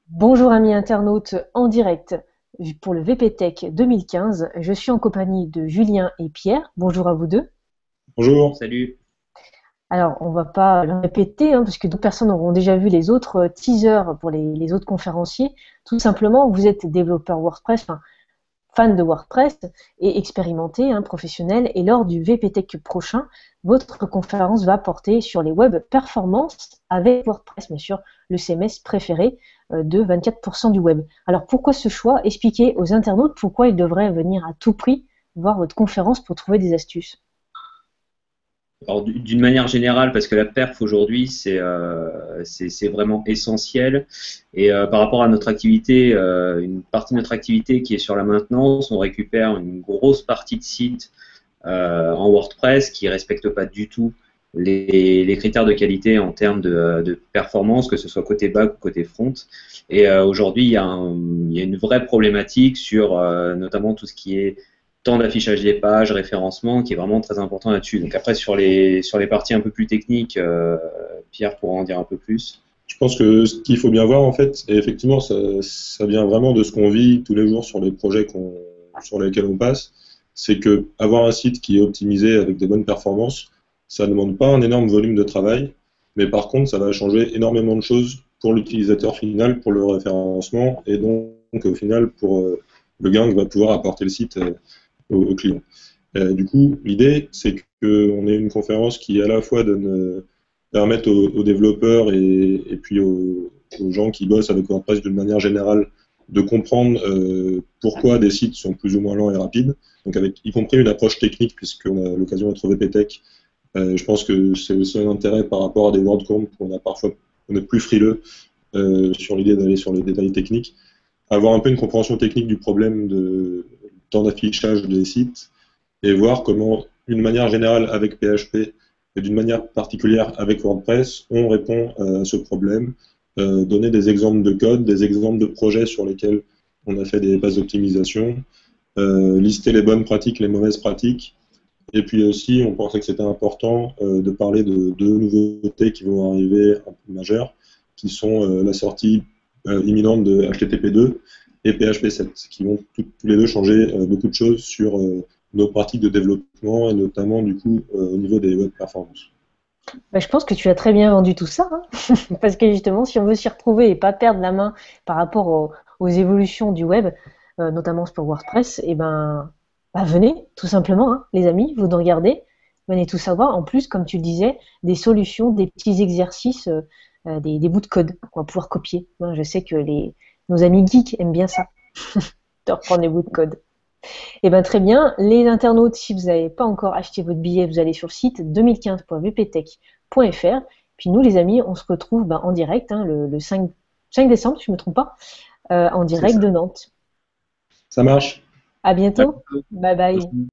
Bonjour amis internautes en direct pour le VPTech 2015. Je suis en compagnie de Julien et Pierre. Bonjour à vous deux. Bonjour. Salut. Alors, on va pas le répéter, parce que d'autres personnes auront déjà vu les autres teasers pour les autres conférenciers. Tout simplement, vous êtes développeur WordPress, enfin, fan de WordPress et expérimenté, professionnel. Et lors du VPTech prochain, votre conférence va porter sur les web performances avec WordPress, bien sûr, le CMS préféré de 24% du web. Alors pourquoi ce choix? Expliquez aux internautes pourquoi ils devraient venir à tout prix voir votre conférence pour trouver des astuces. Alors, d'une manière générale, parce que la perf aujourd'hui, c'est vraiment essentiel. Et par rapport à notre activité, une partie de notre activité qui est sur la maintenance, on récupère une grosse partie de sites en WordPress qui ne respectent pas du tout les critères de qualité en termes de performance, que ce soit côté back ou côté front. Et aujourd'hui, il y a une vraie problématique sur notamment tout ce qui est temps d'affichage des pages, référencement, qui est vraiment très important là-dessus. Donc après, sur les parties un peu plus techniques, Pierre pourra en dire un peu plus. Je pense que ce qu'il faut bien voir, en fait, et effectivement, ça vient vraiment de ce qu'on vit tous les jours sur les projets sur lesquels on passe, c'est que avoir un site qui est optimisé avec des bonnes performances, ça ne demande pas un énorme volume de travail, mais par contre, ça va changer énormément de choses pour l'utilisateur final, pour le référencement, et donc au final, pour le gain que va pouvoir apporter le site au client. Du coup, l'idée, c'est qu'on ait une conférence qui à la fois permette aux développeurs et puis aux gens qui bossent avec WordPress d'une manière générale de comprendre pourquoi des sites sont plus ou moins lents et rapides, donc avec y compris une approche technique, puisqu'on a l'occasion d'être au VPTech. Je pense que c'est aussi un intérêt par rapport à des WordCamp où on est plus frileux sur l'idée d'aller sur les détails techniques, avoir un peu une compréhension technique du problème de temps d'affichage des sites et voir comment, d'une manière générale avec PHP et d'une manière particulière avec WordPress, on répond à ce problème, donner des exemples de code, des exemples de projets sur lesquels on a fait des bases d'optimisation, lister les bonnes pratiques, les mauvaises pratiques, et puis aussi, on pensait que c'était important de parler de deux nouveautés qui vont arriver un peu majeures, qui sont la sortie imminente de HTTP2 et PHP7, qui vont tous les deux changer beaucoup de choses sur nos pratiques de développement et notamment du coup au niveau des web performances. Bah, je pense que tu as très bien vendu tout ça, parce que justement, si on veut s'y retrouver et pas perdre la main par rapport aux évolutions du web, notamment pour WordPress, et ben, venez, tout simplement, les amis, vous nous regardez, venez tout savoir. En plus, comme tu le disais, des solutions, des petits exercices, des bouts de code qu'on va pouvoir copier. Moi, je sais que nos amis geeks aiment bien ça, de reprendre des bouts de code. Eh bien, très bien. Les internautes, si vous n'avez pas encore acheté votre billet, vous allez sur le site 2015.vptech.fr. Puis nous, les amis, on se retrouve en direct le 5 décembre, si je ne me trompe pas, en C'est direct ça. de Nantes. Ça marche. À bientôt. Bye bye.